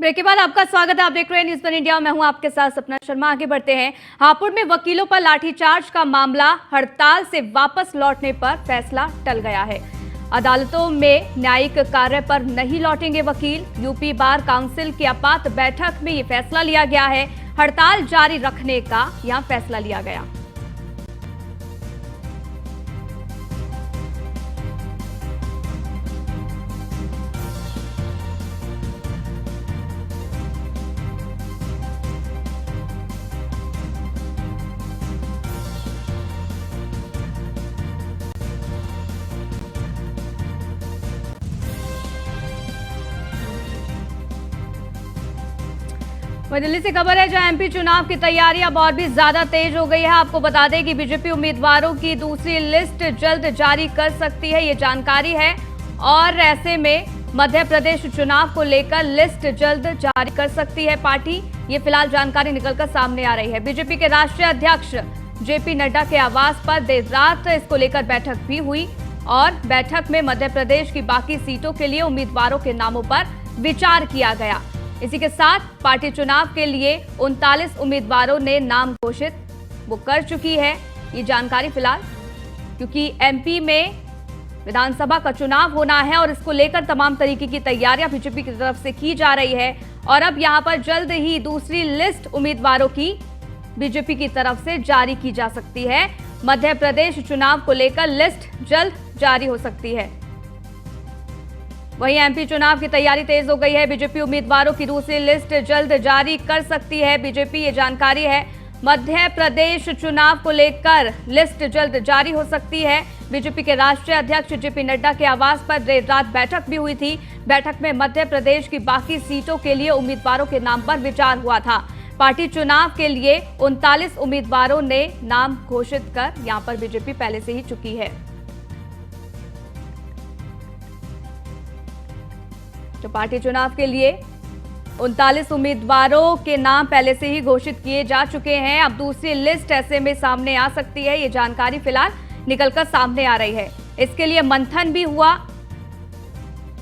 Break के बाद आपका स्वागत है। आप देख रहे हैं न्यूज़ वन इंडिया। मैं हूं आपके साथ सपना शर्मा। आगे बढ़ते हैं। हापुड़ में वकीलों पर लाठीचार्ज का मामला, हड़ताल से वापस लौटने पर फैसला टल गया है। अदालतों में न्यायिक कार्य पर नहीं लौटेंगे वकील। यूपी बार काउंसिल की आपात बैठक में यह फैसला लिया गया है। हड़ताल जारी रखने का यहां फैसला लिया गया। दिल्ली से खबर है, जहां एमपी चुनाव की तैयारी अब और भी ज्यादा तेज हो गई है। आपको बता दें कि बीजेपी उम्मीदवारों की दूसरी लिस्ट जल्द जारी कर सकती है, ये जानकारी है। और ऐसे में मध्य प्रदेश चुनाव को लेकर लिस्ट जल्द जारी कर सकती है पार्टी। ये फिलहाल जानकारी निकलकर सामने आ रही है। बीजेपी के राष्ट्रीय अध्यक्ष जेपी नड्डा के आवास पर देर रात इसको लेकर बैठक भी हुई और बैठक में मध्य प्रदेश की बाकी सीटों के लिए उम्मीदवारों के नामों पर विचार किया गया। इसी के साथ पार्टी चुनाव के लिए 39 उम्मीदवारों ने नाम घोषित वो कर चुकी है। ये जानकारी फिलहाल, क्योंकि एमपी में विधानसभा का चुनाव होना है और इसको लेकर तमाम तरीके की तैयारियां बीजेपी की तरफ से की जा रही है। और अब यहां पर जल्द ही दूसरी लिस्ट उम्मीदवारों की बीजेपी की तरफ से जारी की जा सकती है। मध्य प्रदेश चुनाव को लेकर लिस्ट जल्द जारी हो सकती है। वहीं एमपी चुनाव की तैयारी तेज हो गई है। बीजेपी उम्मीदवारों की दूसरी लिस्ट जल्द जारी कर सकती है बीजेपी, ये जानकारी है। मध्य प्रदेश चुनाव को लेकर लिस्ट जल्द जारी हो सकती है। बीजेपी के राष्ट्रीय अध्यक्ष जेपी नड्डा के आवास पर देर रात बैठक भी हुई थी। बैठक में मध्य प्रदेश की बाकी सीटों के लिए उम्मीदवारों के नाम पर विचार हुआ था। पार्टी चुनाव के लिए 39 उम्मीदवारों ने नाम घोषित कर यहां पर बीजेपी पहले से ही चुकी है। तो पार्टी चुनाव के लिए 39 उम्मीदवारों के नाम पहले से ही घोषित किए जा चुके हैं। अब दूसरी लिस्ट ऐसे में सामने आ सकती है, ये जानकारी फिलहाल निकलकर सामने आ रही है। इसके लिए मंथन भी हुआ,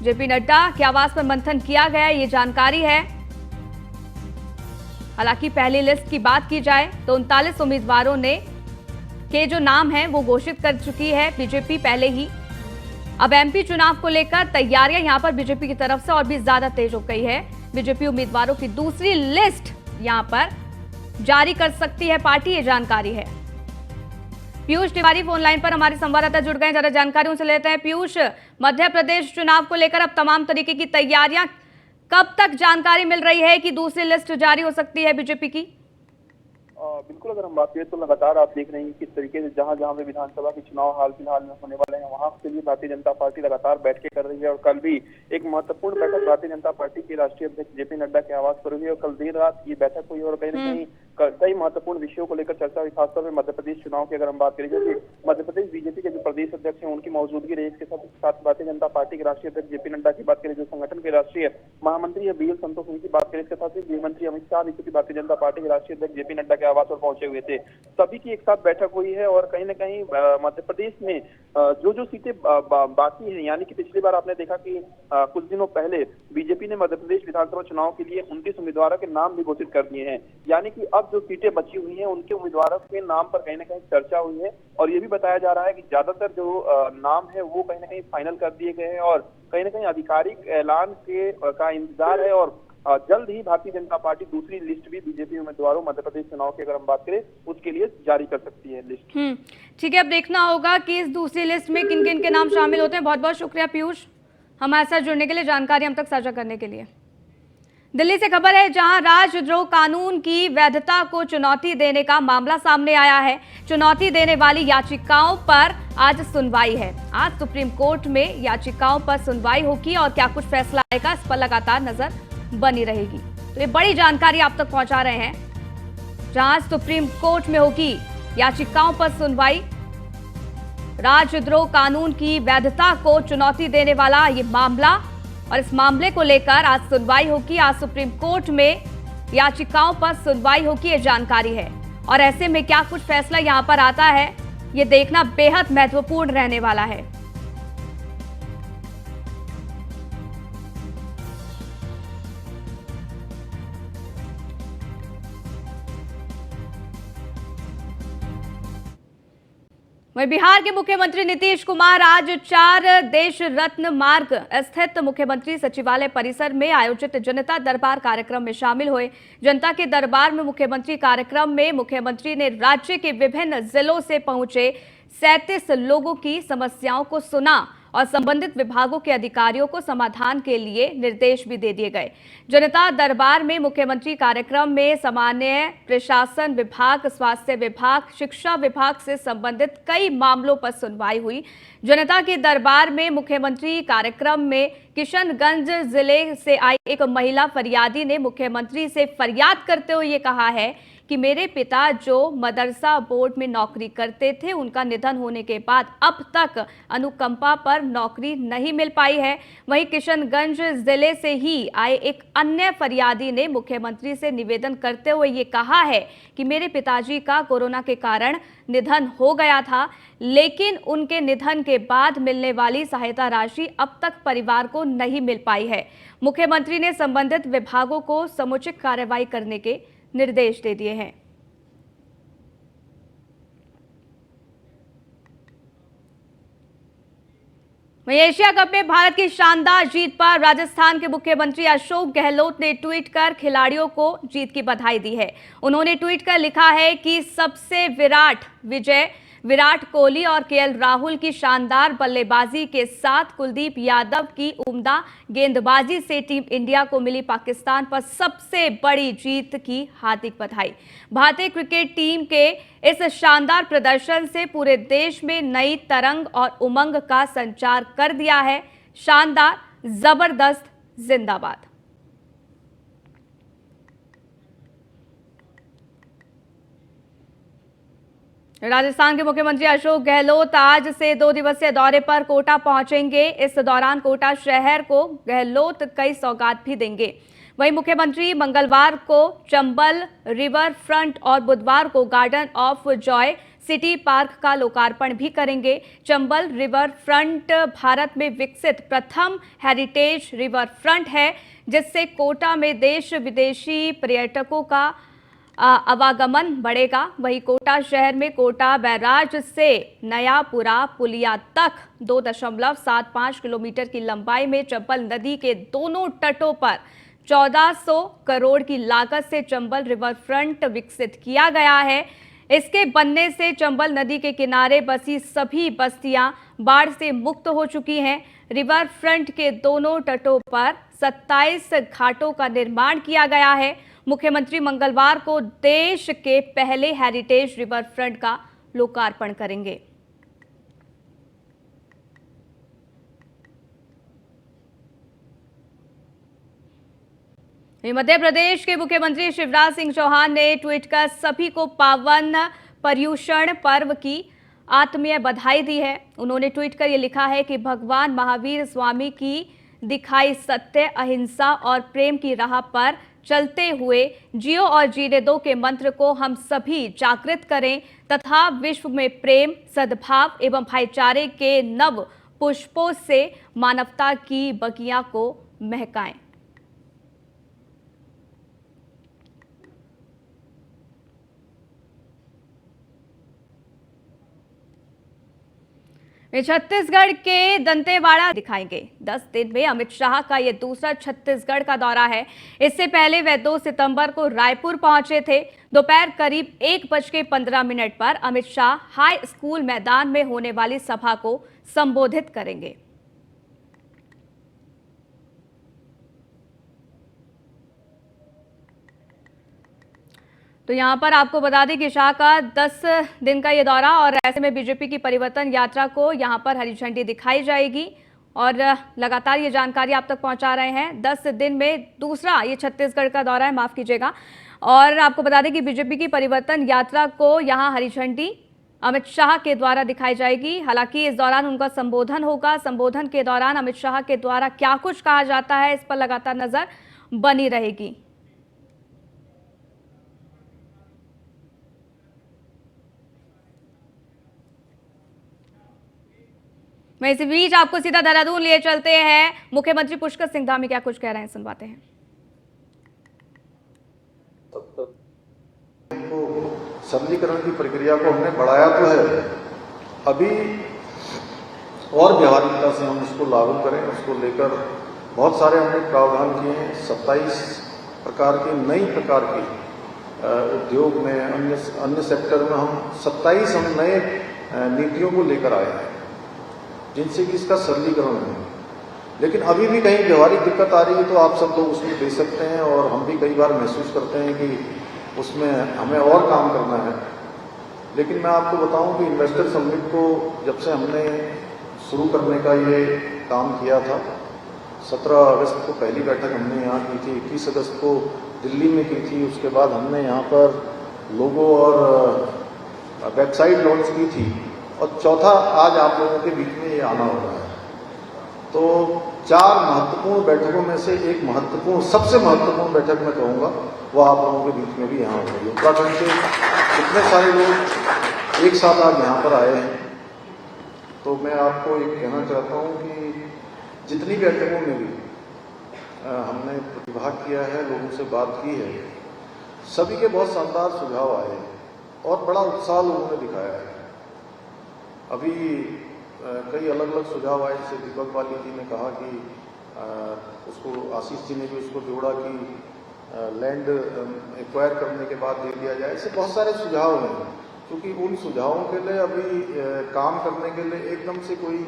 जेपी नड्डा के आवास पर मंथन किया गया, ये जानकारी है। हालांकि पहली लिस्ट की बात की जाए तो 39 उम्मीदवारों ने के जो नाम हैं वो घोषित कर चुकी है बीजेपी पहले ही। अब एमपी चुनाव को लेकर तैयारियां यहां पर बीजेपी की तरफ से और भी ज्यादा तेज हो गई है। बीजेपी उम्मीदवारों की दूसरी लिस्ट यहां पर जारी कर सकती है पार्टी, ये जानकारी है। पीयूष तिवारी फोन लाइन पर हमारे संवाददाता जुड़ गए, ज्यादा जानकारी उनसे लेते हैं। पीयूष, मध्य प्रदेश चुनाव को लेकर अब तमाम तरीके की तैयारियां, कब तक जानकारी मिल रही है कि दूसरी लिस्ट जारी हो सकती है बीजेपी की? बिल्कुल, अगर हम बात करें तो लगातार आप देख रहे हैं किस तरीके से जहां जहां पे विधानसभा के चुनाव हाल फिलहाल में होने वाले हैं, वहां के लिए भारतीय जनता पार्टी लगातार बैठकें कर रही है। और कल भी एक महत्वपूर्ण बैठक भारतीय जनता पार्टी के राष्ट्रीय अध्यक्ष जेपी नड्डा के आवास पर हुई और कल देर रात ये बैठक हुई और कहीं न कहीं कई महत्वपूर्ण विषयों को लेकर चर्चा हुई, खासतौर पर मध्य प्रदेश चुनाव की अगर हम बात करें, क्योंकि मध्य प्रदेश बीजेपी के जो प्रदेश अध्यक्ष हैं उनकी मौजूदगी रही। इसके साथ भारतीय जनता पार्टी के राष्ट्रीय अध्यक्ष जेपी नड्डा की बात करें, जो संगठन के राष्ट्रीय महामंत्री है बीएल संतोष, उनकी बात करें, इसके साथ ही गृह मंत्री अमित शाह भी भारतीय जनता पार्टी के राष्ट्रीय अध्यक्ष जेपी नड्डा के आवास पर पहुंचे हुए थे। सभी की एक साथ बैठक हुई है और कहीं न कहीं मध्य प्रदेश में जो सीटें बाकी हैं, यानी कि पिछली बार आपने देखा कि कुछ दिनों पहले बीजेपी ने मध्य प्रदेश विधानसभा चुनाव के लिए 29 उम्मीदवारों के नाम भी घोषित कर दिए हैं। यानी कि अब जो सीटें बची हुई हैं उनके उम्मीदवारों के नाम पर कहीं न कहीं चर्चा हुई है और ये भी बताया जा रहा है कि ज्यादातर जो नाम है वो कहीं न कहीं फाइनल कर दिए गए हैं और कहीं न कहीं आधिकारिक ऐलान का इंतजार है। और जल्द ही भारतीय जनता पार्टी दूसरी लिस्ट भी बीजेपी उम्मीदवारों मध्य प्रदेश चुनाव की अगर हम बात करें उसके लिए जारी कर सकती है लिस्ट। ठीक है, अब देखना होगा कि इस दूसरी लिस्ट में किन किन के नाम शामिल होते हैं। बहुत बहुत शुक्रिया पीयूष, हमारे साथ जुड़ने के लिए, जानकारी हम तक साझा करने के लिए। दिल्ली से खबर है, जहां राजद्रोह कानून की वैधता को चुनौती देने का मामला सामने आया है। चुनौती देने वाली याचिकाओं पर आज सुनवाई है। आज सुप्रीम कोर्ट में याचिकाओं पर सुनवाई होगी और क्या कुछ फैसला आएगा इस पर लगातार नजर बनी रहेगी। तो ये बड़ी जानकारी आप तक पहुंचा रहे हैं। जहां सुप्रीम कोर्ट में होगी याचिकाओं पर सुनवाई, राजद्रोह कानून की वैधता को चुनौती देने वाला ये मामला और इस मामले को लेकर आज सुनवाई होगी। आज सुप्रीम कोर्ट में याचिकाओं पर सुनवाई होगी, ये जानकारी है। और ऐसे में क्या कुछ फैसला यहां पर आता है, ये देखना बेहद महत्वपूर्ण रहने वाला है। वहीं बिहार के मुख्यमंत्री नीतीश कुमार आज 4 देश रत्न मार्ग स्थित मुख्यमंत्री सचिवालय परिसर में आयोजित जनता दरबार कार्यक्रम में शामिल हुए। जनता के दरबार में मुख्यमंत्री कार्यक्रम में मुख्यमंत्री ने राज्य के विभिन्न जिलों से पहुंचे 37 लोगों की समस्याओं को सुना और संबंधित विभागों के अधिकारियों को समाधान के लिए निर्देश भी दे दिए गए। जनता दरबार में मुख्यमंत्री कार्यक्रम में सामान्य प्रशासन विभाग, स्वास्थ्य विभाग, शिक्षा विभाग से संबंधित कई मामलों पर सुनवाई हुई। जनता के दरबार में मुख्यमंत्री कार्यक्रम में किशनगंज जिले से आई एक महिला फरियादी ने मुख्यमंत्री से फरियाद करते हुए ये कहा है कि मेरे पिता जो मदरसा बोर्ड में नौकरी करते थे, उनका निधन होने के बाद अब तक अनुकंपा पर नौकरी नहीं मिल पाई है। वहीं किशनगंज जिले से ही आए एक अन्य फरियादी ने मुख्यमंत्री से निवेदन करते हुए ये कहा है कि मेरे पिताजी का कोरोना के कारण निधन हो गया था, लेकिन उनके निधन के बाद मिलने वाली सहायता राशि अब तक परिवार को नहीं मिल पाई है। मुख्यमंत्री ने संबंधित विभागों को समुचित कार्रवाई करने के निर्देश दे दिए हैं। वहीं एशिया कप में भारत की शानदार जीत पर राजस्थान के मुख्यमंत्री अशोक गहलोत ने ट्वीट कर खिलाड़ियों को जीत की बधाई दी है। उन्होंने ट्वीट कर लिखा है कि सबसे विराट विजय विराट कोहली और केएल राहुल की शानदार बल्लेबाजी के साथ कुलदीप यादव की उम्दा गेंदबाजी से टीम इंडिया को मिली पाकिस्तान पर सबसे बड़ी जीत की हार्दिक बधाई। भारतीय क्रिकेट टीम के इस शानदार प्रदर्शन से पूरे देश में नई तरंग और उमंग का संचार कर दिया है। शानदार, जबरदस्त, जिंदाबाद। राजस्थान के मुख्यमंत्री अशोक गहलोत आज से 2 दिवसीय दौरे पर कोटा पहुंचेंगे। इस दौरान कोटा शहर को गहलोत कई सौगात भी देंगे। वहीं मुख्यमंत्री मंगलवार को चंबल रिवर फ्रंट और बुधवार को garden of Joy city park का लोकार्पण भी करेंगे। चंबल रिवर फ्रंट भारत में विकसित प्रथम हेरिटेज रिवर फ्रंट है, जिससे कोटा में देश विदेशी पर्यटकों का आवागमन बढ़ेगा। वहीं कोटा शहर में कोटा बैराज से नयापुरा पुलिया तक 2.75 किलोमीटर की लंबाई में चंबल नदी के दोनों तटों पर 1400 करोड़ की लागत से चंबल रिवर फ्रंट विकसित किया गया है। इसके बनने से चंबल नदी के किनारे बसी सभी बस्तियां बाढ़ से मुक्त हो चुकी हैं। रिवर फ्रंट के दोनों तटों पर 27 घाटों का निर्माण किया गया है। मुख्यमंत्री मंगलवार को देश के पहले हेरिटेज रिवर फ्रंट का लोकार्पण करेंगे। मध्य प्रदेश के मुख्यमंत्री शिवराज सिंह चौहान ने ट्वीट कर सभी को पावन पर्युषण पर्व की आत्मीय बधाई दी है। उन्होंने ट्वीट कर ये लिखा है कि भगवान महावीर स्वामी की दिखाई सत्य, अहिंसा और प्रेम की राह पर चलते हुए जियो और जीने दो के मंत्र को हम सभी जागृत करें तथा विश्व में प्रेम, सद्भाव एवं भाईचारे के नव पुष्पों से मानवता की बगिया को महकाएं। छत्तीसगढ़ के दंतेवाड़ा दिखाएंगे। 10 दिन में अमित शाह का यह दूसरा छत्तीसगढ़ का दौरा है। इससे पहले वे 2 सितंबर को रायपुर पहुंचे थे। दोपहर करीब 1:15 पर अमित शाह हाई स्कूल मैदान में होने वाली सभा को संबोधित करेंगे। तो यहां पर आपको बता दें कि शाह का 10 दिन का ये दौरा और ऐसे में बीजेपी की परिवर्तन यात्रा को यहां पर हरी झंडी दिखाई जाएगी और लगातार ये जानकारी आप तक पहुंचा रहे हैं। 10 दिन में दूसरा ये छत्तीसगढ़ का दौरा है, माफ कीजिएगा। और आपको बता दें कि बीजेपी की परिवर्तन यात्रा को यहां हरी झंडी अमित शाह के द्वारा दिखाई जाएगी। हालांकि इस दौरान उनका संबोधन होगा। संबोधन के दौरान अमित शाह के द्वारा क्या कुछ कहा जाता है, इस पर लगातार नजर बनी रहेगी। मैं इसी बीच आपको सीधा देहरादून लिए चलते हैं। मुख्यमंत्री पुष्कर सिंह धामी क्या कुछ कह रहे हैं, सुनवाते हैं। सरलीकरण की प्रक्रिया को हमने बढ़ाया तो है, अभी और व्यावहारिकता से हम इसको लागू करें, उसको लेकर बहुत सारे हमने प्रावधान किए हैं। 27 प्रकार की नई प्रकार की उद्योग में अन्य सेक्टर में हम 27 हम नए नीतियों को लेकर आए हैं, जिनसे कि इसका सरलीकरण है। लेकिन अभी भी कहीं व्यवहारिक दिक्कत आ रही है तो आप सब लोग उसमें दे सकते हैं, और हम भी कई बार महसूस करते हैं कि उसमें हमें और काम करना है। लेकिन मैं आपको बताऊं कि इन्वेस्टर समिट को जब से हमने शुरू करने का ये काम किया था, 17 अगस्त को पहली बैठक हमने यहाँ की थी, 21 अगस्त को दिल्ली में की थी, उसके बाद हमने यहाँ पर लोगो और वेबसाइट लॉन्च की थी, और चौथा आज आप लोगों के बीच में ये आना हो रहा है। तो 4 महत्वपूर्ण बैठकों में से एक महत्वपूर्ण, सबसे महत्वपूर्ण बैठक मैं कहूँगा वो आप लोगों के बीच में भी यहाँ हो रही है। उत्तराखंड के इतने सारे लोग एक साथ आज यहाँ पर आए हैं, तो मैं आपको एक कहना चाहता हूँ कि जितनी बैठकों में भी हमने प्रतिभाग किया है, लोगों से बात की है, सभी के बहुत शानदार सुझाव आए हैं और बड़ा उत्साह लोगों ने दिखाया है। अभी कई अलग अलग सुझाव आए, जैसे दीपक बाली जी ने कहा कि उसको, आशीष जी ने भी उसको जोड़ा कि लैंड एक्वायर करने के बाद दे दिया जाए। ऐसे बहुत सारे सुझाव हैं, क्योंकि उन सुझावों के लिए अभी काम करने के लिए एकदम से कोई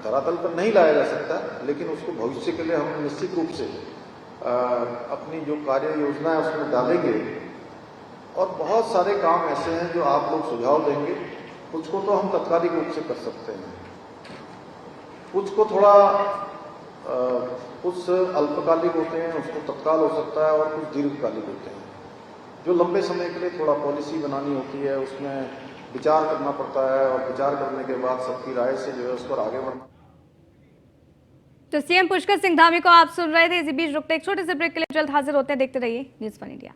धरातल पर नहीं लाया जा सकता, लेकिन उसको भविष्य के लिए हम निश्चित रूप से अपनी जो कार्य योजना है उसमें डालेंगे। और बहुत सारे काम ऐसे हैं जो आप लोग सुझाव देंगे, कुछ को तो हम तत्कालिक रूप से कर सकते हैं, कुछ को थोड़ा कुछ अल्पकालिक होते हैं, उसको तत्काल हो सकता है, और कुछ दीर्घकालिक होते हैं जो लंबे समय के लिए थोड़ा पॉलिसी बनानी होती है, उसमें विचार करना पड़ता है, और विचार करने के बाद सबकी राय से जो है उस पर आगे बढ़ना। तो सीएम पुष्कर सिंह धामी को आप सुन रहे थे। इसी बीच रुकते एक छोटे से ब्रेक के लिए, जल्द हाजिर होते हैं। देखते रहिए न्यूज़ 1 इंडिया।